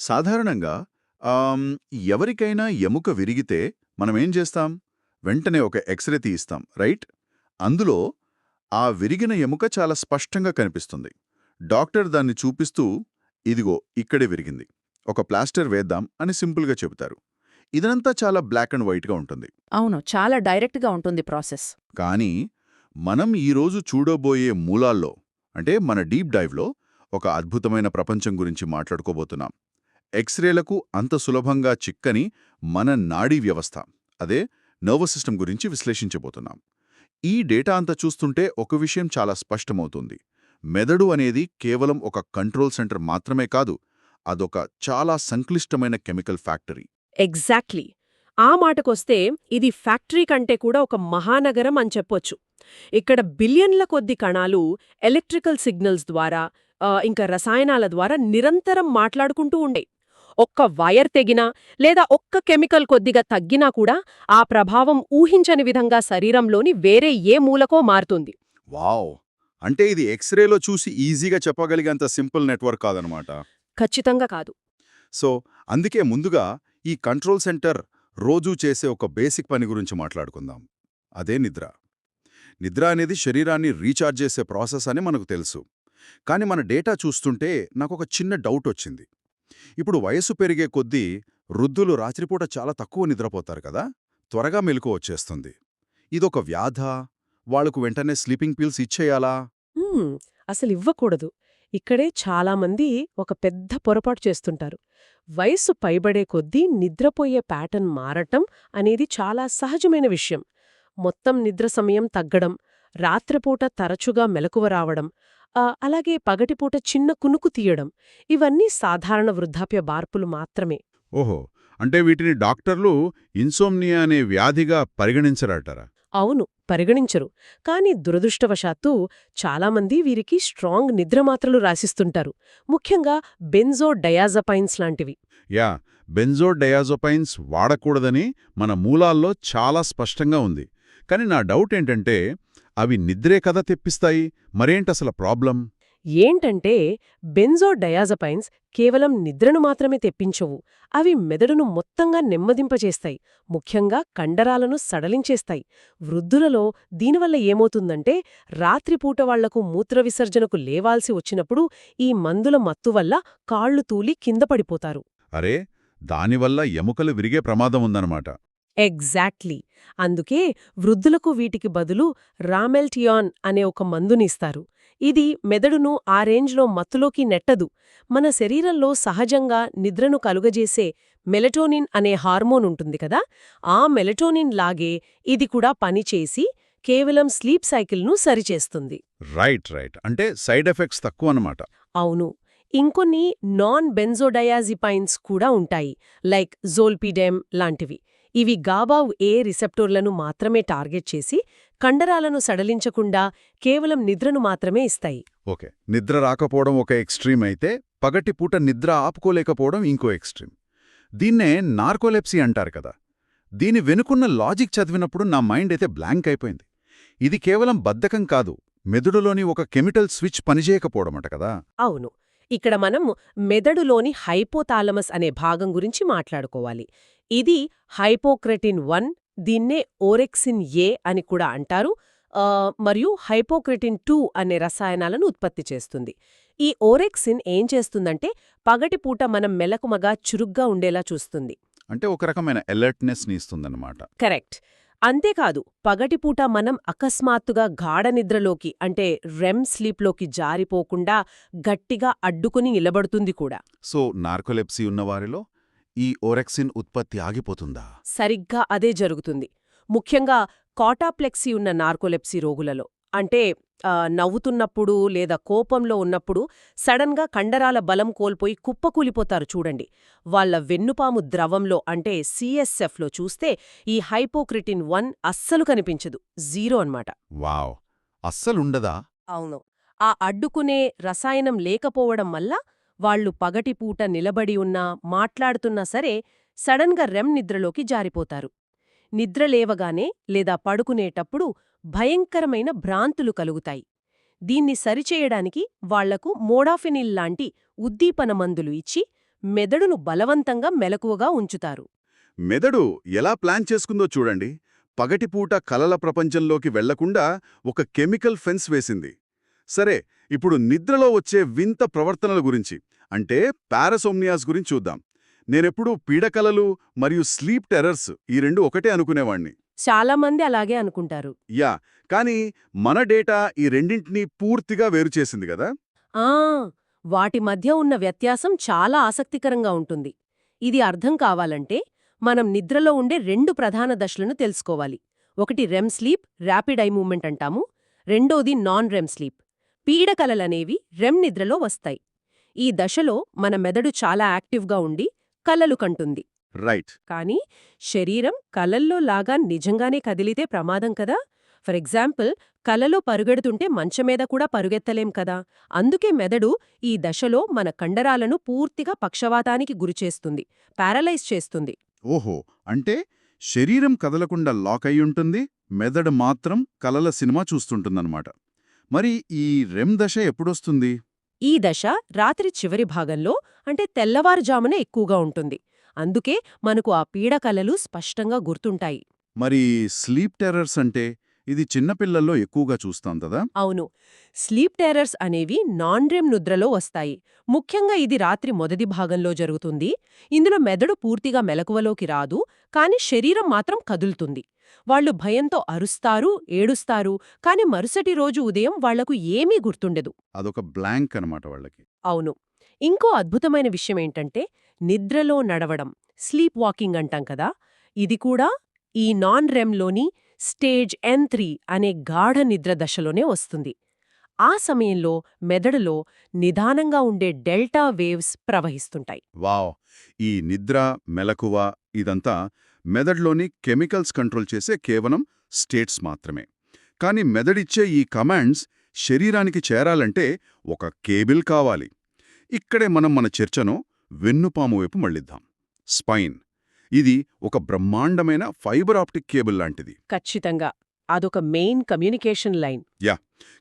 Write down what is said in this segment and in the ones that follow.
సాధారణంగా ఆమ్, ఎవరికైనా ఎముక విరిగితే మనమేం చేస్తాం? వెంటనే ఒక ఎక్స్రే తీయిస్తాం, రైట్? అందులో ఆ విరిగిన ఎముక చాలా స్పష్టంగా కనిపిస్తుంది. డాక్టర్ దాన్ని చూపిస్తూ, ఇదిగో ఇక్కడే విరిగింది, ఒక ప్లాస్టర్ వేద్దాం అని సింపుల్గా చెబుతారు. ఇదంతా చాలా బ్లాక్ అండ్ వైట్గా ఉంటుంది. అవును, చాలా డైరెక్ట్గా ఉంటుంది ప్రాసెస్. కానీ మనం ఈరోజు చూడబోయే మూలాల్లో, అంటే మన డీప్ డైవ్లో, ఒక అద్భుతమైన ప్రపంచం గురించి మాట్లాడుకోబోతున్నాం. ఎక్స్రేలకు అంత సులభంగా చిక్కని మన నాడీ వ్యవస్థ, అదే నర్వస్ సిస్టమ్ గురించి విశ్లేషించబోతున్నాం. ఈ డేటా అంతా చూస్తుంటే ఒక విషయం చాలా స్పష్టమవుతుంది. మెదడు అనేది కేవలం ఒక కంట్రోల్ సెంటర్ మాత్రమే కాదు, అదొక చాలా సంక్లిష్టమైన కెమికల్ ఫ్యాక్టరీ. ఎగ్జాక్ట్లీ. ఆ మాటకొస్తే ఇది ఫ్యాక్టరీ కంటే కూడా ఒక మహానగరం అని చెప్పొచ్చు. ఇక్కడ బిలియన్ల కొద్ది కణాలు ఎలక్ట్రికల్ సిగ్నల్స్ ద్వారా ఇంకా రసాయనాల ద్వారా నిరంతరం మాట్లాడుకుంటూ ఉండే. ఒక్క వైర్ తెగినా లేదా ఒక్క కెమికల్ కొద్దిగా తగ్గినా కూడా ఆ ప్రభావం ఊహించని విధంగా శరీరంలోని వేరే ఏ మూలకో మారుతుంది. వావ్! అంటే ఇది ఎక్స్రేలో చూసి ఈజీగా చెప్పగలిగేంత సింపుల్ నెట్వర్క్ కాదనమాట. ఖచ్చితంగా కాదు. సో, అందుకే ముందుగా ఈ కంట్రోల్ సెంటర్ రోజూ చేసే ఒక బేసిక్ పని గురించి మాట్లాడుకుందాం. అదే నిద్ర. నిద్ర అనేది శరీరాన్ని రీఛార్జ్ చేసే ప్రాసెస్ అని మనకు తెలుసు. కానీ మన డేటా చూస్తుంటే నాకొక చిన్న డౌట్ వచ్చింది. ఇప్పుడు వయస్సు పెరిగే కొద్దీ వృద్ధులు రాత్రిపూట చాలా తక్కువ నిద్రపోతారు కదా, త్వరగా మెలకువ వచ్చేస్తుంది. ఇదొక వ్యాధా? వాళ్లకు వెంటనే స్లీపింగ్ పిల్స్ ఇచ్చేయాలా? హ్మ్, అసలివ్వకూడదు. ఇక్కడే చాలామంది ఒక పెద్ద పొరపాటు చేస్తుంటారు. వయస్సు పైబడే కొద్దీ నిద్రపోయే ప్యాటర్న్ మారటం అనేది చాలా సహజమైన విషయం. మొత్తం నిద్ర సమయం తగ్గడం, రాత్రిపూట తరచుగా మెలకువ రావడం, అలాగే పగటిపూట చిన్న కునుకు తీయడం, ఇవన్నీ సాధారణ వృద్ధాప్య మార్పులు మాత్రమే. ఓహో, అంటే వీటిని డాక్టర్లు ఇన్సోమ్నియా అనే వ్యాధిగా పరిగణించరాటారా? అవును, పరిగణించరు. కానీ దురదృష్టవశాత్తు చాలామంది వీరికి స్ట్రాంగ్ నిద్రమాత్రలు రాసిస్తుంటారు, ముఖ్యంగా బెంజోడయాజపైన్స్ లాంటివి. యా, బెంజోడయాజోపైన్స్ వాడకూడదని మన మూలాల్లో చాలా స్పష్టంగా ఉంది. కానీ నా డౌట్ ఏంటంటే, అవి నిద్రే కదా తెప్పిస్తాయి, మరేంటసల ప్రాబ్లం? ఏంటంటే బెంజోడయాజపైన్స్ కేవలం నిద్రను మాత్రమే తెప్పించవు, అవి మెదడును మొత్తంగా నెమ్మదింపచేస్తాయి, ముఖ్యంగా కండరాలను సడలించేస్తాయి. వృద్ధులలో దీనివల్ల ఏమవుతుందంటే రాత్రిపూట వాళ్లకు మూత్రవిసర్జనకు లేవాల్సి వచ్చినప్పుడు ఈ మందుల మత్తు వల్ల కాళ్లు తూలి కింద పడిపోతారు. అరే, దానివల్ల ఎముకలు విరిగే ప్రమాదం ఉందన్నమాట. ఎగ్జాక్ట్లీ. అందుకే వృద్ధులకు వీటికి బదులు రామెల్టియాన్ అనే ఒక మందునిస్తారు. ఇది మెదడును ఆ రేంజ్లో మత్తులోకి నెట్టదు. మన శరీరంలో సహజంగా నిద్రను కలుగజేసే మెలటోనిన్ అనే హార్మోన్ ఉంటుంది కదా, ఆ మెలటోనిన్ లాగే ఇది కూడా పనిచేసి కేవలం స్లీప్ సైకిల్ను సరిచేస్తుంది. రైట్ రైట్, అంటే సైడ్ ఎఫెక్ట్స్ తక్కువన్నమాట. అవును. ఇంకొన్ని నాన్ బెంజోడయాజిపైన్స్ కూడా ఉంటాయి, లైక్ జోల్పిడెమ్ లాంటివి. ఇవి గాబావ్ ఏ రిసెప్టోర్లను మాత్రమే టార్గెట్ చేసి కండరాలను సడలించకుండా కేవలం నిద్రను మాత్రమే ఇస్తాయి. ఓకే, నిద్ర రాకపోవడం ఒక ఎక్స్ట్రీమ్ అయితే, పగటిపూట నిద్ర ఆపుకోలేకపోవడం ఇంకో ఎక్స్ట్రీమ్. దీన్నే నార్కోలెప్సీ అంటారు కదా. దీని వెనుకున్న లాజిక్ చదివినప్పుడు నా మైండ్ అయితే బ్లాంక్ అయిపోయింది. ఇది కేవలం బద్ధకం కాదు, మెదడులోని ఒక కెమికల్ స్విచ్ పనిచేయకపోవడమట కదా. అవును. ఇక్కడ మనం మెదడులోని హైపోథాలమస్ అనే భాగం గురించి మాట్లాడుకోవాలి. ఇది హైపోక్రెటిన్ 1, దీన్నే ఓరెక్సిన్ ఏ అని కూడా అంటారు, మరియు హైపోక్రెటిన్ 2 అనే రసాయనాలను ఉత్పత్తి చేస్తుంది. ఈ ఓరెక్సిన్ ఏం చేస్తుందంటే పగటిపూట మనం మెలకుమగా చురుగ్గా ఉండేలా చూస్తుంది. అంటే ఒక రకమైన అలర్ట్నెస్ని ఇస్తుందన్నమాట. కరెక్ట్. అంతేకాదు, పగటిపూట మనం అకస్మాత్తుగా గాఢ నిద్రలోకి అంటే రెమ్ స్లీప్లోకి జారిపోకుండా గట్టిగా అడ్డుకుని నిలబడుతుంది కూడా. సో నార్కోలెప్సీ ఉన్నవారిలో ఈ ఓరెక్సిన్ ఉత్పత్తి ఆగిపోతుందా? సరిగ్గా అదే జరుగుతుంది. ముఖ్యంగా కాటాప్లెక్సీ ఉన్న నార్కోలెప్సీ రోగులలో. అంటే నవ్వుతున్నప్పుడు లేదా కోపంలో ఉన్నప్పుడు సడన్గా కండరాల బలం కోల్పోయి కుప్పకూలిపోతారు చూడండి. వాళ్ల వెన్నుపాము ద్రవంలో అంటే సిఎస్ఎఫ్లో చూస్తే ఈ హైపోక్రెటిన్ 1 అస్సలు కనిపించదు, జీరో అన్నమాట. వావ్, అస్సలుండదా? అవును. ఆ అడ్డుకునే రసాయనం లేకపోవడం వల్ల వాళ్లు పగటిపూట నిలబడి ఉన్నా మాట్లాడుతున్నా సరే సడన్గా రెమ్ నిద్రలోకి జారిపోతారు. నిద్రలేవగానే లేదా పడుకునేటప్పుడు భయంకరమైన భ్రాంతులు కలుగుతాయి. దీన్ని సరిచేయడానికి వాళ్లకు మోడాఫినిల్ లాంటి ఉద్దీపన మందులు ఇచ్చి మెదడును బలవంతంగా మెలకువగా ఉంచుతారు. మెదడు ఎలా ప్లాన్ చేసుకుందో చూడండి. పగటిపూట కలల ప్రపంచంలోకి వెళ్లకుండా ఒక కెమికల్ ఫెన్స్ వేసింది. సరే, ఇప్పుడు నిద్రలో వచ్చే వింత ప్రవర్తనల గురించి, అంటే పారాసోమ్నియాస్ గురించి చూద్దాం. నేనెప్పుడూ పీడకలలు మరియు స్లీప్ టెర్రర్స్ ఈ రెండు ఒకటే అనుకునేవాణ్ణి. చాలామంది అలాగే అనుకుంటారు. యా, కానీ మన డేటా ఈ రెండింటినీ పూర్తిగా వేరుచేసింది కదా. ఆ వాటి మధ్య ఉన్న వ్యత్యాసం చాలా ఆసక్తికరంగా ఉంటుంది. ఇది అర్థం కావాలంటే మనం నిద్రలో ఉండే 2 ప్రధాన దశలను తెలుసుకోవాలి. ఒకటి REM sleep, rapid eye movement అంటాము. రెండోది నాన్ రెమ్ స్లీప్. పీడకలలనేవి రెమ్ నిద్రలో వస్తాయి. ఈ దశలో మన మెదడు చాలా యాక్టివ్గా ఉండి కలలు కంటుంది. రైట్. కానీ శరీరం కలల్లో లాగా నిజంగానే కదిలితే ప్రమాదం కదా. ఫర్ ఎగ్జాంపుల్, కలలో పరుగెడుతుంటే మంచమీద కూడా పరుగెత్తలేం కదా. అందుకే మెదడు ఈ దశలో మన కండరాలను పూర్తిగా పక్షవాతానికి గురిచేస్తుంది, పారలైజ్ చేస్తుంది. ఓహో, అంటే శరీరం కదలకుండా లాక్ అయ్యుంటుంది, మెదడు మాత్రం కలల సినిమా చూస్తుంటుందన్నమాట. మరి ఈ రెమ్ దశ ఎప్పుడొస్తుంది? ఈ దశ రాత్రి చివరి భాగంలో, అంటే తెల్లవారుజామున ఎక్కువగా ఉంటుంది. అందుకే మనకు ఆ పీడకలలు స్పష్టంగా గుర్తుంటాయి. మరి స్లీప్ టెర్రర్స్ అంటే ఇది చిన్నపిల్లల్లో ఎక్కువగా చూస్తాం కదా. అవును, స్లీప్ టెర్రర్స్ అనేవి నాన్ రెమ్ నిద్రలో వస్తాయి. ముఖ్యంగా ఇది రాత్రి మొదటి భాగంలో జరుగుతుంది. ఇందులో మెదడు పూర్తిగా మెలకువలోకి రాదు, కానీ శరీరం మాత్రం కదులుతుంది. వాళ్ళు భయంతో అరుస్తారు, ఏడుస్తారు, కానీ మరుసటి రోజు ఉదయం వాళ్లకు ఏమీ గుర్తుండదు. అదొక బ్లాంక్ అనమాట వాళ్ళకి. అవును. ఇంకో అద్భుతమైన విషయమేంటంటే నిద్రలో నడవడం, స్లీప్ వాకింగ్ అంటాం కదా, ఇది కూడా ఈ నాన్ రెమ్లోని స్టేజ్ N3 అనే గాఢ నిద్ర దశలోనే వస్తుంది. ఆ సమయంలో మెదడులో నిదానంగా ఉండే డెల్టా వేవ్స్ ప్రవహిస్తుంటాయి. వావ్! ఈ నిద్ర, మెలకువ ఇదంతా మెదడులోని కెమికల్స్ కంట్రోల్ చేసే కేవలం స్టేట్స్ మాత్రమే. కానీ మెదడిచ్చే ఈ కమాండ్స్ శరీరానికి చేరాలంటే ఒక కేబుల్ కావాలి. ఇక్కడే మనం మన చర్చను వెన్నుపాము వైపు మళ్ళిద్దాం. స్పైన్. ఇది ఒక బ్రహ్మాండమైన ఫైబర్ ఆప్టిక్ కేబుల్ లాంటిది. ఖచ్చితంగా అదొక మెయిన్ కమ్యూనికేషన్ లైన్.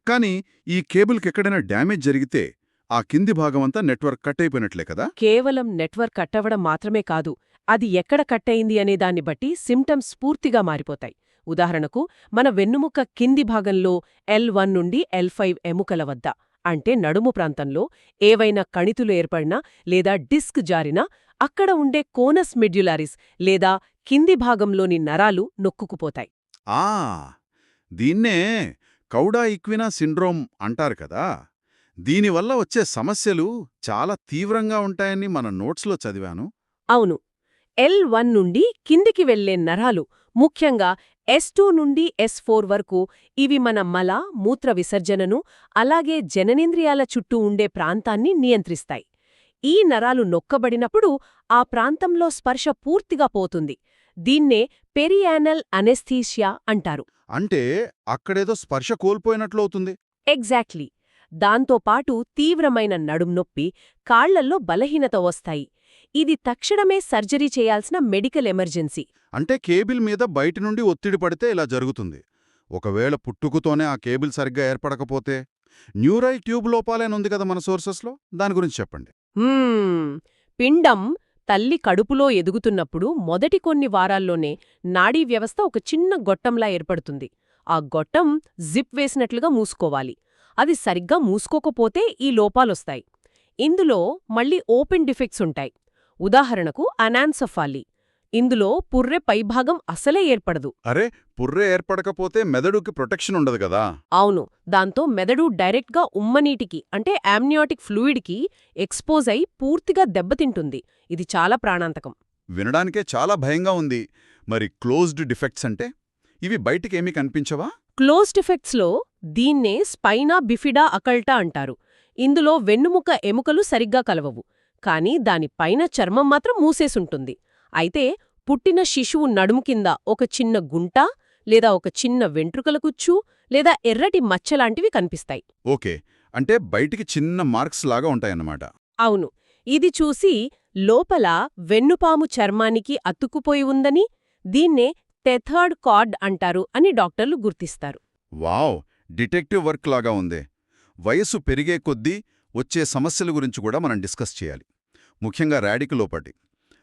కానీ ఈ కేబుల్కెక్కడైనా డ్యామేజ్ జరిగితే ఆ కింది భాగమంతా నెట్వర్క్ కట్ అయిపోయినట్లే కదా. కేవలం నెట్వర్క్ కట్టవడం మాత్రమే కాదు, అది ఎక్కడ కట్టయింది అనే దాన్ని బట్టి సిమ్టమ్స్ పూర్తిగా మారిపోతాయి. ఉదాహరణకు, మన వెన్నుముక్క కింది భాగంలో L1 నుండి L5 ఎముకల వద్ద, అంటే నడుము ప్రాంతంలో ఏవైనా కణితులు ఏర్పడినా లేదా డిస్క్ జారినా అక్కడ ఉండే కోనస్ మెడ్యులారిస్ లేదా కింది భాగంలోని నరాలు నొక్కుకుపోతాయి. దీన్నే కౌడా ఈక్వినా సిండ్రోమ్ అంటారు కదా. దీనివల్ల వచ్చే సమస్యలు చాలా తీవ్రంగా ఉంటాయని మన నోట్స్లో చదివాను. అవును, L1 నుండి కిందికి వెళ్లే నరాలు, ముఖ్యంగా S2 నుండి S4 వరకు, ఇవి మన మల, మూత్ర విసర్జనను, అలాగే జననేంద్రియాల చుట్టూ ఉండే ప్రాంతాన్ని నియంత్రిస్తాయి. ఈ నరాలు నొక్కబడినప్పుడు ఆ ప్రాంతంలో స్పర్శ పూర్తిగా పోతుంది. దీన్నే పెరియానల్ అనెస్థీషియా అంటారు. అంటే అక్కడేదో స్పర్శ కోల్పోయినట్లవుతుంది. ఎగ్జాక్ట్లీ. దాంతోపాటు తీవ్రమైన నడుం నొప్పి, కాళ్లల్లో బలహీనత వస్తాయి. ఇది తక్షణమే సర్జరీ చేయాల్సిన మెడికల్ ఎమర్జెన్సీ. అంటే కేబుల్ మీద బయటి నుండి ఒత్తిడి పడితే ఇలా జరుగుతుంది. ఒకవేళ పుట్టుకుతోనే ఆ కేబుల్ సరిగ్గా ఏర్పడకపోతే? న్యూరల్ ట్యూబ్ లోపాలేనుంది కదా మన సోర్సెస్లో, దాని గురించి చెప్పండి. పిండం తల్లి కడుపులో ఎదుగుతున్నప్పుడు మొదటి కొన్ని వారాల్లోనే నాడీ వ్యవస్థ ఒక చిన్న గొట్టంలా ఏర్పడుతుంది. ఆ గొట్టం జిప్ వేసినట్లుగా మూసుకోవాలి. అది సరిగ్గా మూసుకోకపోతే ఈ లోపాలొస్తాయి. ఇందులో మళ్ళీ ఓపెన్ డిఫెక్ట్స్ ఉంటాయి. ఉదాహరణకు అనాన్సఫాలీ. ఇందులో పుర్రె పైభాగం అసలే ఏర్పడదు. అరే, పుర్రె ఏర్పడకపోతే మెదడుకి ప్రొటెక్షన్ ఉండదు కదా. అవును, దాంతో మెదడు డైరెక్ట్గా ఉమ్మనీటికి, అంటే ఆమ్నియాటిక్ ఫ్లూయిడ్కి ఎక్స్పోజ్ అయి పూర్తిగా దెబ్బతింటుంది. ఇది చాలా ప్రాణాంతకం. వినడానికే చాలా భయంగా ఉంది. మరి క్లోజ్డ్ డిఫెక్ట్స్ అంటే? ఇవి బయటికేమీ కనిపించవా? క్లోజ్డ్ డిఫెక్ట్స్లో దీన్నే స్పైనా బిఫిడా అకల్టా అంటారు. ఇందులో వెన్నుముక ఎముకలు సరిగ్గా కలవవు, కానీ దానిపైన చర్మం మాత్రం మూసేసుంటుంది. అయితే పుట్టిన శిశువు నడుము కింద ఒక చిన్న గుంట, లేదా ఒక చిన్న వెంట్రుకల కుచ్చు, లేదా ఎర్రటి మచ్చలాంటివి కనిపిస్తాయి. ఓకే, అంటే బయటికి చిన్న మార్క్స్ లాగా ఉంటాయన్నమాట. అవును, ఇది చూసి లోపల వెన్నుపాము చర్మానికి అతుక్కుపోయి ఉందని, దీన్నే టెథర్డ్ కార్డ్ అంటారు అని డాక్టర్లు గుర్తిస్తారు. వావ్, డిటెక్టివ్ వర్క్ లాగా ఉందే. వయస్సు పెరిగే కొద్దీ వచ్చే సమస్యల గురించి కూడా మనం డిస్కస్ చేయాలి. ముఖ్యంగా రాడికలోపటి.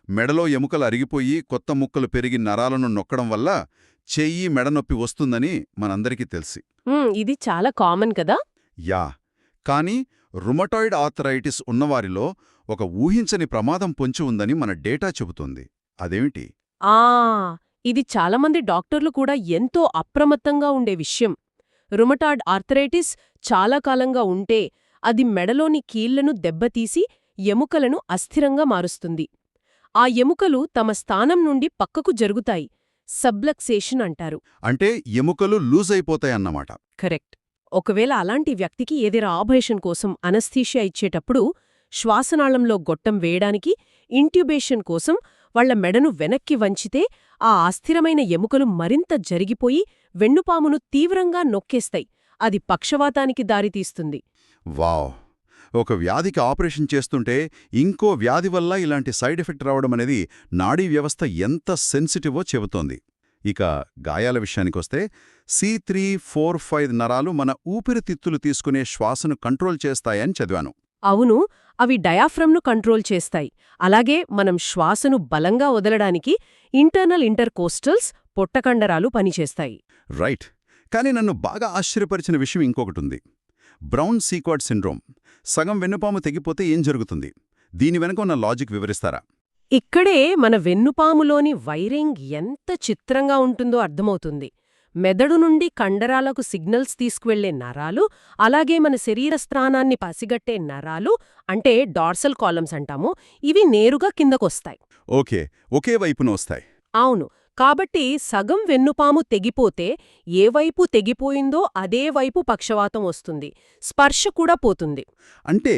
మెడలో ఎముకలు అరిగిపోయి కొత్త ముక్కలు పెరిగి నరాలను నొక్కడం వల్ల చెయ్యి మెడనొప్పి వస్తుందని మనందరికీ తెలిసి. ఇది చాలా కామన్ కదా. యా, కానీ రుమటాయిడ్ ఆర్థరైటిస్ ఉన్నవారిలో ఒక ఊహించని ప్రమాదం పొంచి ఉందని మన డేటా చెబుతోంది. అదేమిటి? ఆ ఇది చాలామంది డాక్టర్లు కూడా ఎంతో అప్రమత్తంగా ఉండే విషయం. రుమటాయిడ్ ఆర్థరైటిస్ చాలా కాలంగా ఉంటే అది మెడలోని కీళ్లను దెబ్బతీసి ఎముకలను అస్థిరంగా మారుస్తుంది. ఆ ఎముకలు తమ స్థానం నుండి పక్కకు జరుగుతాయి. సబ్లక్సేషన్ అంటారు. అంటే ఎముకలు లూజ్ అయిపోతాయన్నమాట. కరెక్ట్. ఒకవేళ అలాంటి వ్యక్తికి ఏదైనా ఆపరేషన్ కోసం అనస్థీషియా ఇచ్చేటప్పుడు శ్వాసనాళంలో గొట్టం వేయడానికి ఇంట్యూబేషన్ కోసం వాళ్ల మెడను వెనక్కి వంచితే ఆ అస్థిరమైన ఎముకలు మరింత జరిగిపోయి వెన్నుపామును తీవ్రంగా నొక్కేస్తాయి. అది పక్షవాతానికి దారితీస్తుంది. వావ్! ఒక వ్యాధికి ఆపరేషన్ చేస్తుంటే ఇంకో వ్యాధి వల్ల ఇలాంటి సైడ్ ఎఫెక్ట్ రావడం అనేది నాడీ వ్యవస్థ ఎంత సెన్సిటివో చెబుతోంది. ఇక గాయాల విషయానికొస్తే C3-4-5 నరాలు మన ఊపిరితిత్తులు తీసుకునే శ్వాసను కంట్రోల్ చేస్తాయని చదివాను. అవును, అవి డయాఫ్రమ్ను కంట్రోల్ చేస్తాయి. అలాగే మనం శ్వాసను బలంగా వదలడానికి ఇంటర్నల్ ఇంటర్కోస్టల్స్ పొట్టకండరాలు పనిచేస్తాయి. రైట్. కానీ నన్ను బాగా ఆశ్చర్యపరిచిన విషయం ఇంకొకటుంది. Brown సీక్వార్డ్ syndrome. సగం వెన్నుపాము తెగిపోతే ఏం జరుగుతుంది? దీని వెనుక ఉన్న లాజిక్ వివరిస్తారా? ఇక్కడే మన వెన్నుపాములోని వైరింగ్ ఎంత చిత్రంగా ఉంటుందో అర్థమవుతుంది. మెదడు నుండి కండరాలకు సిగ్నల్స్ తీసుకువెళ్లే నరాలు, అలాగే మన శరీర స్థానాన్ని పసిగట్టే నరాలు అంటే డార్సల్ కాలమ్స్ అంటాము, ఇవి నేరుగా కిందకొస్తాయి. ఓకే, ఒకే వైపున వస్తాయి. అవును. కాబట్టి సగం వెన్నుపాము తెగిపోతే ఏ వైపు తెగిపోయిందో అదే వైపు పక్షవాతం వస్తుంది. స్పర్శ కూడా పోతుంది. అంటే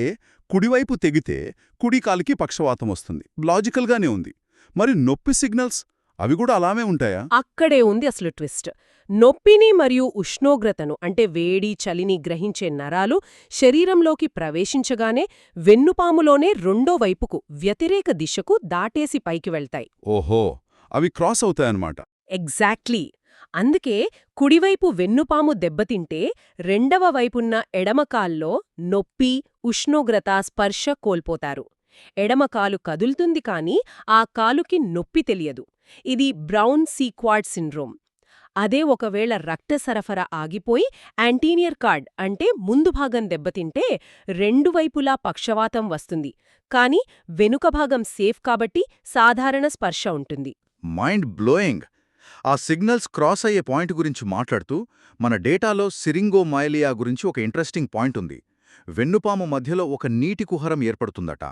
కుడివైపు తెగితే కుడి కాలికి పక్షవాతం వస్తుంది. లాజికల్గానే ఉంది. మరి నొప్పి సిగ్నల్స్ అవి కూడా అలానే ఉంటాయా? అక్కడే ఉంది అసలు ట్విస్ట్. నొప్పిని మరియు ఉష్ణోగ్రతను అంటే వేడి చలిని గ్రహించే నరాలు శరీరంలోకి ప్రవేశించగానే వెన్నుపాములోనే రెండో వైపుకు వ్యతిరేక దిశకు దాటేసి పైకి వెళ్తాయి. ఓహో, అవి క్రాస్ అవుతాయన్నమాట. ఎగ్జాక్ట్లీ. అందుకే కుడివైపు వెన్నుపాము దెబ్బతింటే రెండవ వైపున్న ఎడమకాల్లో నొప్పి, ఉష్ణోగ్రత, స్పర్శ కోల్పోతారు. ఎడమకాలు కదులుతుంది కానీ ఆ కాలుకి నొప్పి తెలియదు. ఇది బ్రౌన్ సీక్వార్డ్ సిండ్రోమ్. అదే ఒకవేళ రక్త సరఫరా ఆగిపోయి యాంటీనియర్ కార్డ్ అంటే ముందు భాగం దెబ్బతింటే రెండు వైపులా పక్షవాతం వస్తుంది. కానీ వెనుక భాగం సేఫ్ కాబట్టి సాధారణ స్పర్శ ఉంటుంది. Mind blowing. ఆ సిగ్నల్స్ క్రాస్ అయ్యే పాయింట్ గురించి మాట్లాడుతూ మన డేటాలో సిరింగోమైలియా గురించి ఒక ఇంట్రెస్టింగ్ పాయింట్ ఉంది. వెన్నుపాము మధ్యలో ఒక నీటి కుహరం ఏర్పడుతుందట.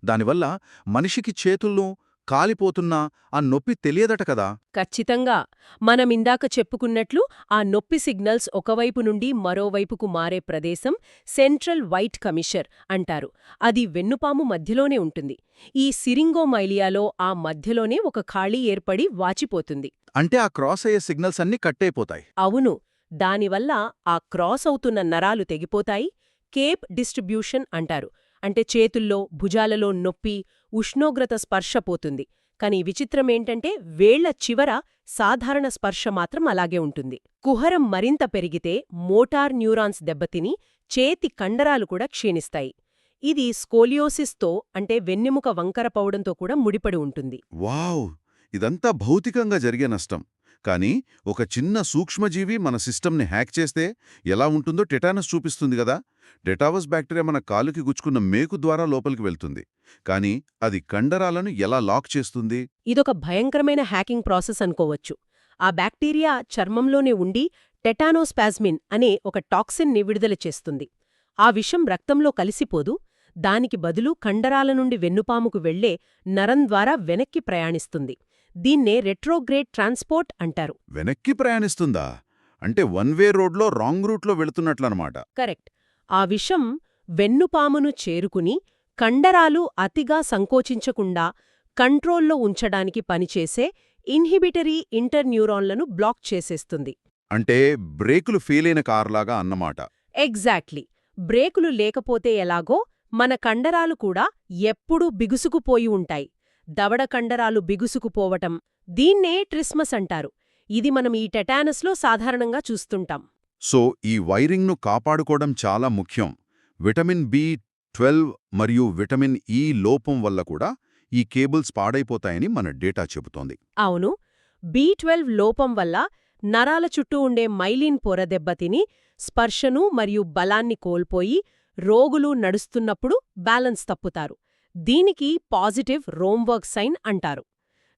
దానివల్ల మనిషికి చేతుల్లో కాలిపోతున్నా ఆ నొప్పి తెలియదట కదా. ఖచ్చితంగా. మనమిందాక చెప్పుకున్నట్లు ఆ నొప్పి సిగ్నల్స్ ఒకవైపు నుండి మరోవైపుకు మారే ప్రదేశం సెంట్రల్ వైట్ కమిషర్ అంటారు. అది వెన్నుపాము మధ్యలోనే ఉంటుంది. ఈ సిరింగోమైలియాలో ఆ మధ్యలోనే ఒక ఖాళీ ఏర్పడి వాచిపోతుంది. అంటే ఆ క్రాస్ అయ్యే సిగ్నల్స్ అన్నీ కట్టయిపోతాయి. అవును. దానివల్ల ఆ క్రాస్ అవుతున్న నరాలు తెగిపోతాయి. కేప్ డిస్ట్రిబ్యూషన్ అంటారు. అంటే చేతుల్లో, భుజాలలో నొప్పి, ఉష్ణోగ్రత స్పర్శ పోతుంది. కాని విచిత్రమేంటంటే వేళ్ల చివర సాధారణ స్పర్శ మాత్రం అలాగే ఉంటుంది. కుహరం మరింత పెరిగితే మోటార్ న్యూరాన్స్ దెబ్బతిని చేతి కండరాలు కూడా క్షీణిస్తాయి. ఇది స్కోలియోసిస్తో అంటే వెన్నెముక వంకరపవడంతో కూడా ముడిపడి ఉంటుంది. వావ్! ఇదంతా భౌతికంగా జరిగే నష్టం. కానీ ఒక చిన్న సూక్ష్మజీవి మన సిస్టమ్ని హ్యాక్ చేస్తే ఎలా ఉంటుందో టెటానస్ చూపిస్తుంది కదా. టెటావస్ బ్యాక్టీరియా మన కాలుకి గుచ్చుకున్న మేకు ద్వారా లోపలికి వెళ్తుంది. కానీ అది కండరాలను ఎలా లాక్ చేస్తుంది? ఇదొక భయంకరమైన హ్యాకింగ్ ప్రాసెస్ అనుకోవచ్చు. ఆ బ్యాక్టీరియా చర్మంలోనే ఉండి టెటానోస్పాజ్మిన్ అనే ఒక టాక్సిన్ని విడుదల చేస్తుంది. ఆ విషం రక్తంలో కలిసిపోదు. దానికి బదులు కండరాల నుండి వెన్నుపాముకు వెళ్లే నరం ద్వారా వెనక్కి ప్రయాణిస్తుంది. దీన్నే రెట్రోగ్రేడ్ ట్రాన్స్పోర్ట్ అంటారు. వెనక్కి ప్రయాణిస్తుందా? అంటే వన్ వే రోడ్లో రాంగ్ రూట్లో వెళుతున్నట్లనమాట. కరెక్ట్. ఆ విషం వెన్నుపామును చేరుకుని కండరాలు అతిగా సంకోచించకుండా కంట్రోల్లో ఉంచడానికి పనిచేసే ఇన్హిబిటరీ ఇంటర్న్యూరాన్లను బ్లాక్ చేసేస్తుంది. అంటే బ్రేకులు ఫెయిలైన కార్లాగా అన్నమాట. ఎగ్జాక్ట్లీ. బ్రేకులు లేకపోతే ఎలాగో మన కండరాలు కూడా ఎప్పుడూ బిగుసుకుపోయి ఉంటాయి. దవడ కండరాలు బిగుసుకుపోవటం, దీన్నే ట్రిస్మస్ అంటారు. ఇది మనం ఈ టెటానస్లో సాధారణంగా చూస్తుంటాం. సో ఈ వైరింగ్ను కాపాడుకోవడం చాలా ముఖ్యం. విటమిన్ B, B12 మరియు విటమిన్ ఇ లోపం వల్ల కూడా ఈ కేబుల్స్ పాడైపోతాయని మన డేటా చెబుతోంది. అవును, B12 లోపం వల్ల నరాల చుట్టూ ఉండే మైలిన్ పొర దెబ్బతిని స్పర్శను మరియు బలాన్ని కోల్పోయి రోగులు నడుస్తున్నప్పుడు బ్యాలెన్స్ తప్పుతారు. దీనికి పాజిటివ్ రోమ్వర్క్ సైన్ అంటారు.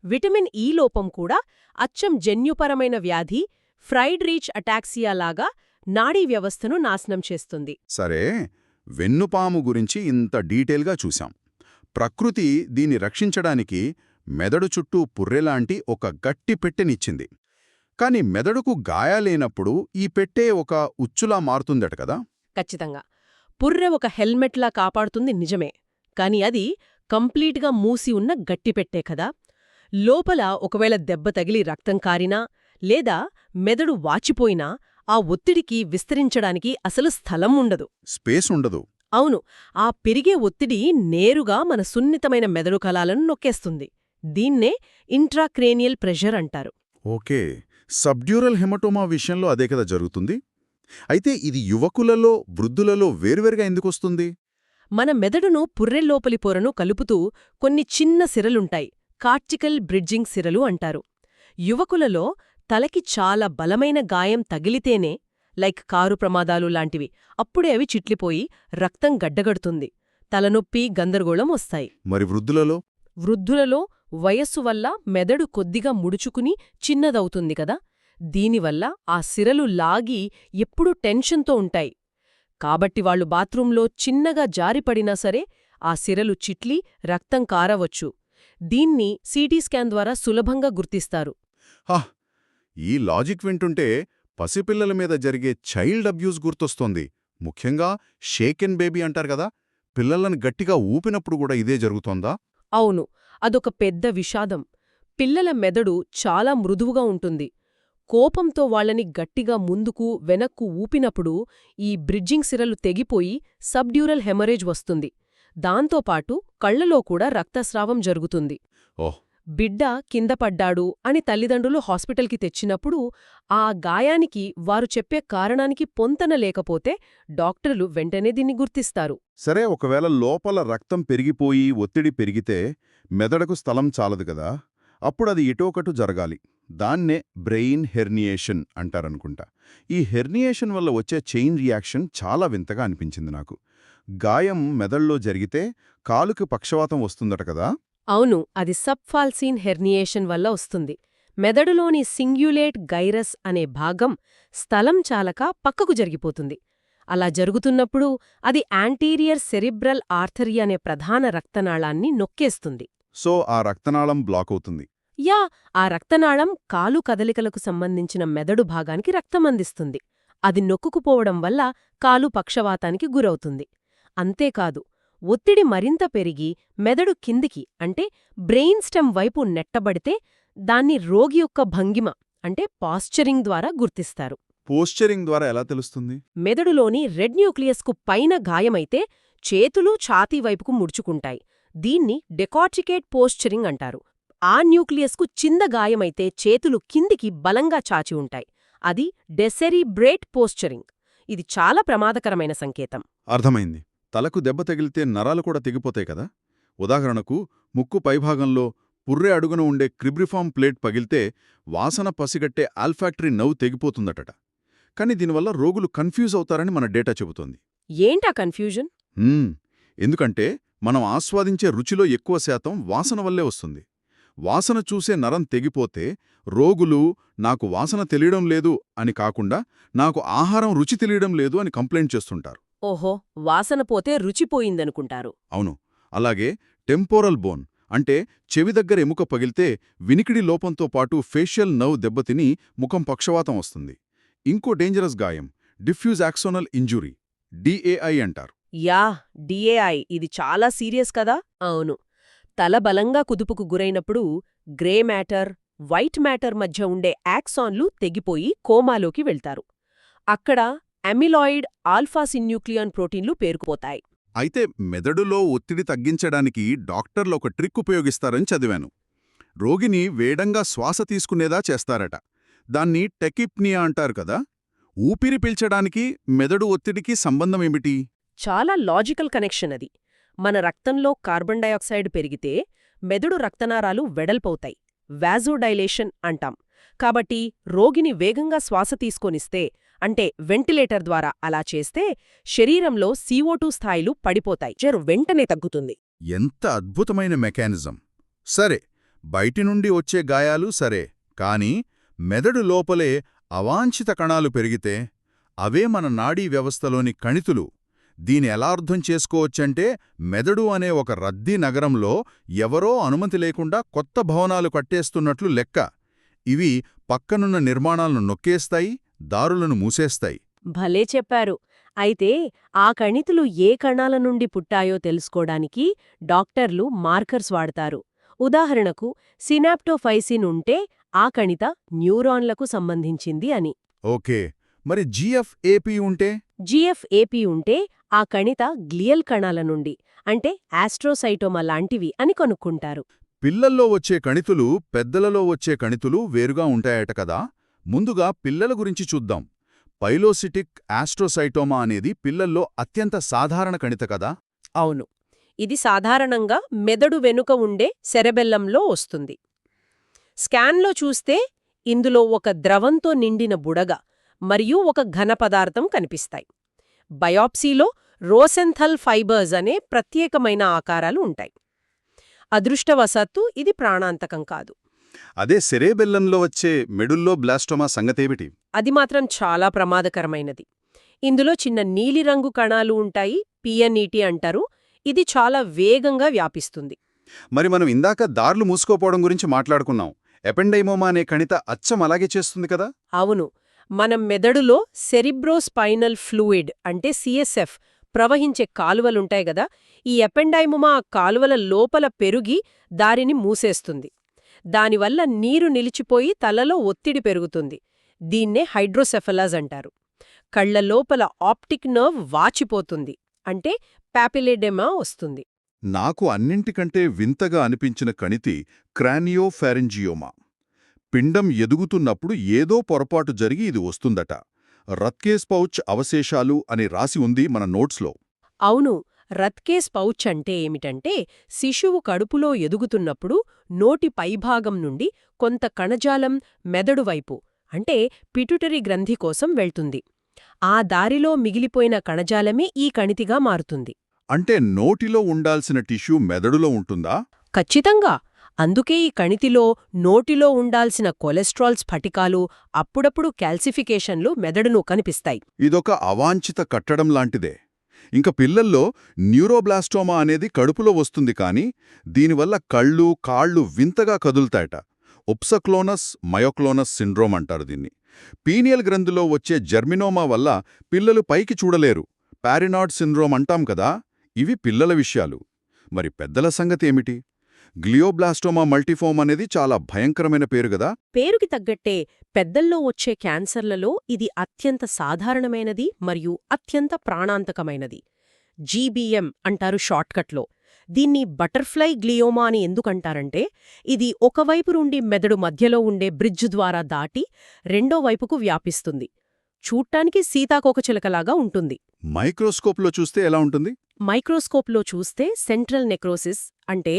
విటమిన్ ఇ లోపం కూడా అచ్చం జన్యుపరమైన వ్యాధి ఫ్రైడ్-రీచ్ అటాక్సియా లాగా నాడీ వ్యవస్థను నాశనం చేస్తుంది. సరే, వెన్నుపాము గురించి ఇంత డీటెయిల్గా చూశాం. ప్రకృతి దీన్ని రక్షించడానికి మెదడు చుట్టూ పుర్రెలాంటి ఒక గట్టి పెట్టెనిచ్చింది. కాని మెదడుకు గాయాలైనప్పుడు ఈ పెట్టె ఒక ఉచ్చులా మారుతుందట కదా? ఖచ్చితంగా. పుర్రె ఒక హెల్మెట్లా కాపాడుతుంది నిజమే, కాని అది కంప్లీట్గా మూసి ఉన్న గట్టిపెట్టే కదా. లోపల ఒకవేళ దెబ్బ తగిలి రక్తం కారినా లేదా మెదడు వాచిపోయినా ఆ ఒత్తిడికి విస్తరించడానికి అసలు స్థలం ఉండదు. స్పేస్ ఉండదు. అవును, ఆ పెరిగే ఒత్తిడి నేరుగా మన సున్నితమైన మెదడు కలాలను నొక్కేస్తుంది. దీన్నే ఇంట్రాక్రేనియల్ ప్రెషర్ అంటారు. ఓకే, సబ్డ్యూరల్ హెమటోమా విషయంలో అదే కదా జరుగుతుంది. అయితే ఇది యువకులలో, వృద్ధులలో వేర్వేరుగా ఎందుకొస్తుంది? మన మెదడును పుర్రెల్లోపలి పొరను కలుపుతూ కొన్ని చిన్న సిరలుంటాయి, కార్టికల్ బ్రిడ్జింగ్ సిరలు అంటారు. యువకులలో తలకి చాలా బలమైన గాయం తగిలితేనే, లైక్ కారు ప్రమాదాలు లాంటివి, అప్పుడే అవి చిట్లిపోయి రక్తం గడ్డగడుతుంది, తలనొప్పి, గందరగోళం వస్తాయి. మరి వృద్ధులలో? వృద్ధులలో వయస్సు వల్ల మెదడు కొద్దిగా ముడుచుకుని చిన్నదవుతుంది కదా, దీనివల్ల ఆ సిరలు లాగి ఎప్పుడూ టెన్షన్తో ఉంటాయి. కాబట్టి వాళ్లు బాత్రూంలో చిన్నగా జారిపడినా సరే ఆ సిరలు చిట్లి రక్తం కారవచ్చు. దీన్ని సిటీ స్కాన్ ద్వారా సులభంగా గుర్తిస్తారు. హా, ఈ లాజిక్ వింటుంటే పసిపిల్లల మీద జరిగే చైల్డ్ అబ్యూస్ గుర్తొస్తోంది. ముఖ్యంగా షేకెన్ బేబీ అంటారు కదా, పిల్లలను గట్టిగా ఊపినప్పుడు కూడా ఇదే జరుగుతోందా? అవును, అదొక పెద్ద విషాదం. పిల్లల మెదడు చాలా మృదువుగా ఉంటుంది. కోపంతో వాళ్ళని గట్టిగా ముందుకు వెనక్కు ఊపినప్పుడు ఈ బ్రిడ్జింగ్ సిరలు తెగిపోయి సబ్డ్యూరల్ హెమరేజ్ వస్తుంది. దాంతోపాటు కళ్లలో కూడా రక్తస్రావం జరుగుతుంది. ఓహ్, బిడ్డ కింద పడ్డాడు అని తల్లిదండ్రులు హాస్పిటల్కి తెచ్చినప్పుడు ఆ గాయానికి వారు చెప్పే కారణానికి పొంతన లేకపోతే డాక్టర్లు వెంటనే దీన్ని గుర్తిస్తారు. సరే, ఒకవేళ లోపల రక్తం పెరిగిపోయి ఒత్తిడి పెరిగితే మెదడుకు స్థలం చాలదు కదా, అప్పుడది ఎటోకటు జరగాలి. దాన్నే బ్రెయిన్ హెర్నియేషన్ అంటారనుకుంటా. ఈ హెర్నియేషన్ వల్ల వచ్చే చైన్ రియాక్షన్ చాలా వింతగా అనిపించింది నాకు. గాయం మెదడులో జరిగితే కాలుకి పక్షవాతం వస్తుందట కదా? అవును, అది సబ్ఫాల్సీన్ హెర్నియేషన్ వల్ల వస్తుంది. మెదడులోని సింగ్యులేట్ గైరస్ అనే భాగం స్థలం చాలక పక్కకు జరిగిపోతుంది. అలా జరుగుతున్నప్పుడు అది యాంటీరియర్ సెరిబ్రల్ ఆర్థరీ అనే ప్రధాన రక్తనాళాన్ని నొక్కేస్తుంది. సో ఆ రక్తనాళం బ్లాక్ అవుతుంది. యా, ఆ రక్తనాళం కాలు కదలికలకు సంబంధించిన మెదడు భాగానికి రక్తమందిస్తుంది. అది నొక్కుకుపోవడం వల్ల కాలు పక్షవాతానికి గురవుతుంది. అంతేకాదు, ఒత్తిడి మరింత పెరిగి మెదడు కిందికి అంటే బ్రెయిన్ స్టెమ్ వైపు నెట్టబడితే దాన్ని రోగి యొక్క భంగిమ అంటే పాస్చరింగ్ ద్వారా గుర్తిస్తారు. పోస్చరింగ్ ద్వారా ఎలా తెలుస్తుంది? మెదడులోని రెడ్ న్యూక్లియస్కు పైన గాయమైతే చేతులు ఛాతీ వైపుకు ముడుచుకుంటాయి. దీన్ని డెకార్టికేట్ పోస్చరింగ్ అంటారు. ఆ న్యూక్లియస్కు చింద గాయమైతే చేతులు కిందికి బలంగా చాచి ఉంటాయి. అది డెసెరిబ్రేట్ పోస్చరింగ్. ఇది చాలా ప్రమాదకరమైన సంకేతం. అర్థమైంది. తలకు దెబ్బ తగిలితే నరాలు కూడా తెగిపోతాయి కదా. ఉదాహరణకు ముక్కు పైభాగంలో పుర్రె అడుగున ఉండే క్రిబ్రిఫామ్ ప్లేట్ పగిలితే వాసన పసిగట్టే ఆల్ఫాక్టరీ నవ్వు తెగిపోతుందట. కాని దీనివల్ల రోగులు కన్ఫ్యూజ్ అవుతారని మన డేటా చెబుతోంది. ఏంటా కన్ఫ్యూజన్? ఎందుకంటే మనం ఆస్వాదించే రుచిలో ఎక్కువ శాతం వాసన వల్లే వస్తుంది. వాసన చూసే నరం తెగిపోతే రోగులు నాకు వాసన తెలియడం లేదు అని కాకుండా నాకు ఆహారం రుచి తెలియడం లేదు అని కంప్లైంట్ చేస్తుంటారు. ఓహో, వాసన పోతే రుచిపోయిందనుకుంటారు. అవును. అలాగే టెంపోరల్ బోన్ అంటే చెవి దగ్గర ఎముక పగిలితే వినికిడి లోపంతో పాటు ఫేషియల్ నర్వ్ దెబ్బతిని ముఖం పక్షవాతం వస్తుంది. ఇంకో డేంజరస్ గాయం డిఫ్యూజ్ యాక్సోనల్ ఇంజురీ, డిఏఐ అంటారు. యా, డిఏఐ ఇది చాలా సీరియస్ కదా. అవును, తల బలంగా కుదుపుకు గురైనప్పుడు గ్రే మ్యాటర్, వైట్ మ్యాటర్ మధ్య ఉండే యాక్సాన్లు తెగిపోయి కోమాలోకి వెళ్తారు. అక్కడ అమిలాయిడ్ ఆల్ఫా-సిన్యూక్లియన్ ప్రోటీన్లు పేరుకుపోతాయి. అయితే మెదడులో ఒత్తిడి తగ్గించడానికి డాక్టర్లు ఒక ట్రిక్ ఉపయోగిస్తారని చదివాను. రోగిని వేడంగా శ్వాస తీసుకునేదా చేస్తారట. దాన్ని టెకిప్నియా అంటారు కదా. ఊపిరి పీల్చడానికి మెదడు ఒత్తిడికి సంబంధమేమిటి? చాలా లాజికల్ కనెక్షన్ అది. మన రక్తంలో కార్బన్ డయాక్సైడ్ పెరిగితే మెదడు రక్తనాళాలు వెడల్పవుతాయి, వాజోడైలేషన్ అంటాం. కాబట్టి రోగిని వేగంగా శ్వాస తీసుకొనిస్తే, అంటే వెంటిలేటర్ ద్వారా అలా చేస్తే శరీరంలో CO2 స్థాయిలు పడిపోతాయి, వెంటనే తగ్గుతుంది. ఎంత అద్భుతమైన మెకానిజం. సరే, బయటి నుండి వచ్చే గాయాలు సరే, కానీ మెదడు లోపలే అవాంఛిత కణాలు పెరిగితే అవే మన నాడీ వ్యవస్థలోని కణితులు. దీని ఎలా అర్థం చేసుకోవచ్చంటే, మెదడు అనే ఒక రద్దీ నగరంలో ఎవరో అనుమతి లేకుండా కొత్త భవనాలు కట్టేస్తున్నట్లు లెక్క. ఇవి పక్కనున్న నిర్మాణాలను నొక్కేస్తాయి, దారులను మూసేస్తాయి. భలే చెప్పారు. అయితే ఆ కణితులు ఏ కణాల నుండి పుట్టాయో తెలుసుకోడానికి డాక్టర్లు మార్కర్స్ వాడతారు. ఉదాహరణకు సినాప్టోఫైసిన్ ఉంటే ఆ కణిత న్యూరాన్లకు సంబంధించింది అని. ఓకే, మరి GFAP ఉంటే? GFAP ఉంటే ఆ కణిత గ్లియల్ కణాల నుండి, అంటే ఆస్ట్రోసైటోమా లాంటివి అని కనుక్కుంటారు. పిల్లల్లో వచ్చే కణితులు పెద్దలలో వచ్చే కణితులు వేరుగా ఉంటాయట కదా. ముందుగా పిల్లల గురించి చూద్దాం. పైలోసిటిక్ ఆస్ట్రోసైటోమా అనేది పిల్లల్లో అత్యంత సాధారణ కణిత కదా. అవును, ఇది సాధారణంగా మెదడు వెనుక ఉండే సెరెబెల్లంలో వస్తుంది. స్కాన్లో చూస్తే ఇందులో ఒక ద్రవంతో నిండిన బుడగ మరియు ఒక ఘన పదార్థం కనిపిస్తాయి. బయాప్సీలో రోసెంథల్ ఫైబర్స్ అనే ప్రత్యేకమైన ఆకారాలు ఉంటాయి. అదృష్టవశాత్తు ఇది ప్రాణాంతకం కాదు. అదే సెరేబెల్లంలో వచ్చే మెడుల్లో బ్లాస్టోమా సంగతేమిటి? అది మాత్రం చాలా ప్రమాదకరమైనది. ఇందులో చిన్న నీలిరంగు కణాలు ఉంటాయి, PNET అంటారు. ఇది చాలా వేగంగా వ్యాపిస్తుంది. మరి మనం ఇందాక దార్లు మూసుకోపోవడం గురించి మాట్లాడుకున్నాం. ఎపెండైమోమా అనే కణిత అచ్చం అలాగే చేస్తుంది కదా. అవును, మనం మెదడులో సెరిబ్రోస్పైనల్ ఫ్లూయిడ్ అంటే CSF ప్రవహించే కాలువలుంటాయి గదా, ఈ ఎపెండైమోమా ఆ కాలువల లోపల పెరుగి దారిని మూసేస్తుంది. దానివల్ల నీరు నిలిచిపోయి తలలో ఒత్తిడి పెరుగుతుంది. దీన్నే హైడ్రోసెఫలాస్ అంటారు. కళ్ల లోపల ఆప్టిక్ నర్వ్ వాచిపోతుంది, అంటే పాపిలేడెమా వస్తుంది. నాకు అన్నింటికంటే వింతగా అనిపించిన కణితి క్రానియోఫారింజియోమా. పిండం ఎదుగుతున్నప్పుడు ఏదో పొరపాటు జరిగి ఇది వస్తుందట. రత్కేస్ పౌచ్ అవశేషాలు అని రాసి ఉంది మన నోట్స్లో. అవును, రత్కేస్ పౌచ్ అంటే ఏమిటంటే, శిశువు కడుపులో ఎదుగుతున్నప్పుడు నోటి పైభాగం నుండి కొంత కణజాలం మెదడు వైపు, అంటే పిట్యూటరీ గ్రంథి కోసం వెళ్తుంది. ఆ దారిలో మిగిలిపోయిన కణజాలమే ఈ కణితిగా మారుతుంది. అంటే నోటిలో ఉండాల్సిన టిష్యూ మెదడులో ఉంటుందా? ఖచ్చితంగా. అందుకే ఈ కణితిలో నోటిలో ఉండాల్సిన కొలెస్ట్రాల్ స్ఫటికాలు, అప్పుడప్పుడు కాల్సిఫికేషన్లు మెదడును కనిపిస్తాయి. ఇదొక అవాంఛిత కట్టడం లాంటిదే. ఇంక పిల్లల్లో న్యూరోబ్లాస్టోమా అనేది కడుపులో వస్తుంది కానీ దీనివల్ల కళ్ళు, కాళ్ళు వింతగా కదులుతాయట. ఒప్సక్లోనస్ మయోక్లోనస్ సిండ్రోమ్ అంటారు దీన్ని. పీనియల్ గ్రంథిలో వచ్చే జర్మినోమా వల్ల పిల్లలు పైకి చూడలేరు. పారినాడ్ సిండ్రోమ్ అంటాం కదా. ఇవి పిల్లల విషయాలు. మరి పెద్దల సంగతేమిటి? గ్లియోబ్లాస్టోమా మల్టిఫోమ్ అనేది చాలా భయంకరమైన పేరు గదా. పేరుకి తగ్గట్టే పెద్దల్లో వచ్చే క్యాన్సర్లలో ఇది అత్యంత సాధారణమైనది మరియు అత్యంత ప్రాణాంతకమైనది. GBM అంటారు షార్ట్కట్లో. దీన్ని బటర్ఫ్లై గ్లియోమా అని ఎందుకంటారంటే, ఇది ఒకవైపు నుండి మెదడు మధ్యలో ఉండే బ్రిడ్జ్ ద్వారా దాటి రెండో వైపుకు వ్యాపిస్తుంది. చూడ్డానికి సీతాకోకచిలకలాగా ఉంటుంది. మైక్రోస్కోప్లో చూస్తే ఎలా ఉంటుంది? మైక్రోస్కోప్లో చూస్తే సెంట్రల్ నెక్రోసిస్ అంటే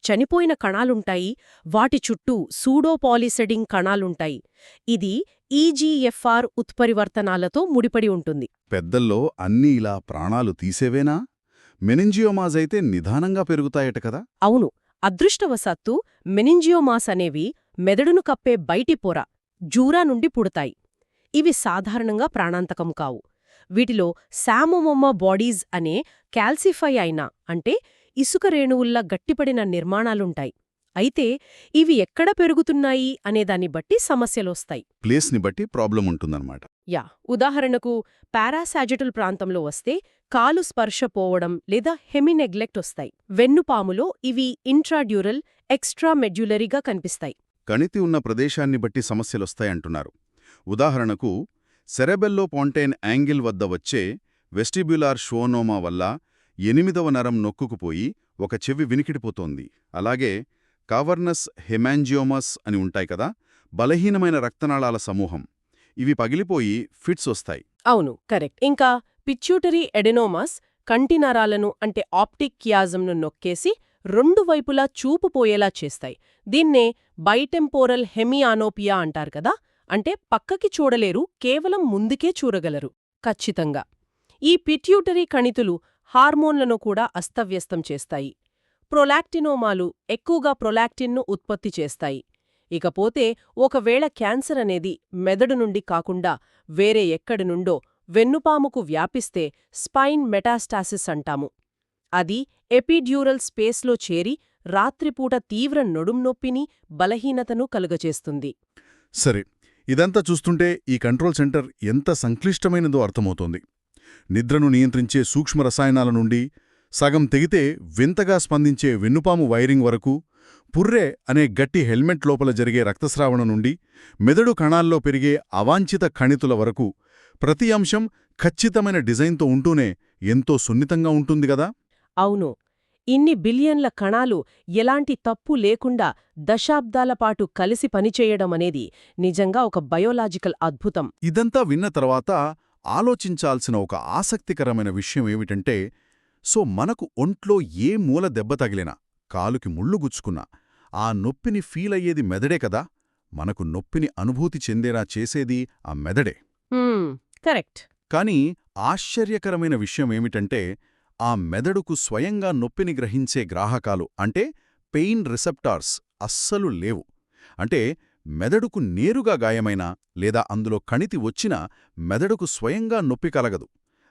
చనిపోయిన కణాలుంటాయి, వాటి చుట్టూ సూడోపాలిసెడింగ్ కణాలుంటాయి. ఇది EGFR ఉత్పరివర్తనాలతో ముడిపడి ఉంటుంది. పెద్దల్లో అన్నీ ఇలా ప్రాణాలు తీసేవేనా? మెనింజియోమాస్ అయితే నిదానంగా పెరుగుతాయట కదా. అవును, అదృష్టవశాత్తు మెనింజియోమాస్ అనేవి మెదడును కప్పే బయటి పొర, జూరా నుండి పుడతాయి. ఇవి సాధారణంగా ప్రాణాంతకం కావు. వీటిలో శామోమోమా బాడీస్ అనే కాల్సిఫై అయిన, అంటే ఇసుక రేణువుల్లా గట్టిపడిన నిర్మాణాలుంటాయి. అయితే ఇవి ఎక్కడ పెరుగుతున్నాయి అనేదాన్ని బట్టి సమస్యలొస్తాయి. ప్లేస్ని బట్టి ప్రాబ్లం ఉంటుందన్నమాట. ఉదాహరణకు పారాసాజిటల్ ప్రాంతంలో వస్తే కాలు స్పర్శ పోవడం లేదా హెమినెగ్లెక్ట్ వస్తాయి. వెన్నుపాములో ఇవి ఇంట్రాడ్యూరల్, ఎక్స్ట్రామెడ్యులరీగా కనిపిస్తాయి. కణితి ఉన్న ప్రదేశాన్ని బట్టి సమస్యలొస్తాయంటున్నారు. ఉదాహరణకు సెరెబెల్లో పాంటైన్ యాంగిల్ వద్ద వచ్చే వెస్టిబ్యులార్ షోనోమా వల్ల 8వ నరం నొక్కుకుపోయి ఒక చెవి వినికిడిపోతోంది. అలాగే కావర్నస్ హెమాంజియోమస్ అని ఉంటాయి కదా, బలహీనమైన రక్తనాళాల సమూహం. ఇవి పగిలిపోయి ఫిట్స్ వస్తాయి. అవును, కరెక్ట్. ఇంకా పిట్యూటరీ ఎడెనోమాస్ కంటి నరాలను అంటే ఆప్టిక్ కియాజంను నొక్కేసి రెండు వైపులా చూపు పోయేలా చేస్తాయి. దీన్నే బైటెంపోరల్ హెమియానోపియా అంటారు కదా, అంటే పక్కకి చూడలేరు, కేవలం ముందుకే చూడగలరు. ఖచ్చితంగా. ఈ పిట్యూటరీ కణితులు హార్మోన్లను కూడా అస్తవ్యస్తం చేస్తాయి. ప్రొలాక్టినోమాలు ఎక్కువగా ప్రొలాక్టిన్ను ఉత్పత్తి చేస్తాయి. ఇకపోతే ఒకవేళ క్యాన్సర్ అనేది మెదడు నుండి కాకుండా వేరే ఎక్కడి నుండో వెన్నుపాముకు వ్యాపిస్తే స్పైన్ మెటాస్టాసిస్ అంటాము. అది ఎపిడ్యూరల్ స్పేస్లో చేరి రాత్రిపూట తీవ్ర నొడుంనొప్పిని, బలహీనతను కలుగచేస్తుంది. సరే, ఇదంతా చూస్తుంటే ఈ కంట్రోల్ సెంటర్ ఎంత సంక్లిష్టమైనదో అర్థమవుతోంది. నిద్రను నియంత్రించే సూక్ష్మ రసాయనాల నుండి, సగం తెగితే వింతగా స్పందించే వెన్నుపాము వైరింగ్ వరకు, పుర్రె అనే గట్టి హెల్మెట్ లోపల జరిగే రక్తస్రావణ నుండి, మెదడు కణాల్లో పెరిగే అవాంఛిత కణితుల వరకు ప్రతి అంశం ఖచ్చితమైన డిజైన్తో ఉంటూనే ఎంతో సున్నితంగా ఉంటుంది గదా. అవును. ఇన్ని బిలియన్ల కణాలు ఎలాంటి తప్పు లేకుండా దశాబ్దాల పాటు కలిసి పనిచేయడమనేది నిజంగా ఒక బయోలాజికల్ అద్భుతం. ఇదంతా విన్న తర్వాత ఆలోచించాల్సిన ఒక ఆసక్తికరమైన విషయం ఏమిటంటే, మనకు ఒంట్లో ఏ మూల దెబ్బ తగిలినా, కాలుకి ముళ్ళు గుచ్చుకున్నా ఆ నొప్పిని ఫీలయ్యేది మెదడే కదా. మనకు నొప్పిని అనుభూతి చెందేలా చేసేది ఆ మెదడే. కరెక్ట్. కాని ఆశ్చర్యకరమైన విషయమేమిటంటే, ఆ మెదడుకు స్వయంగా నొప్పిని గ్రహించే గ్రాహకాలు అంటే పెయిన్ రిసెప్టార్స్ అస్సలు లేవు. అంటే మెదడుకు నేరుగా గాయమైనా లేదా అందులో కణితి వచ్చినా మెదడుకు స్వయంగా నొప్పి కలగదు.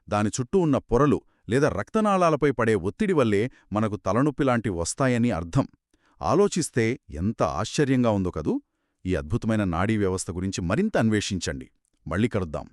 దాని చుట్టూ ఉన్న పొరలు లేదా రక్తనాళాలపై పడే ఒత్తిడి వల్లే మనకు తలనొప్పిలాంటి వస్తాయని అర్థం. ఆలోచిస్తే ఎంత ఆశ్చర్యంగా ఉందో కదూ. ఈ అద్భుతమైన నాడీ వ్యవస్థ గురించి మరింత అన్వేషించండి. మళ్ళీ కలుద్దాం.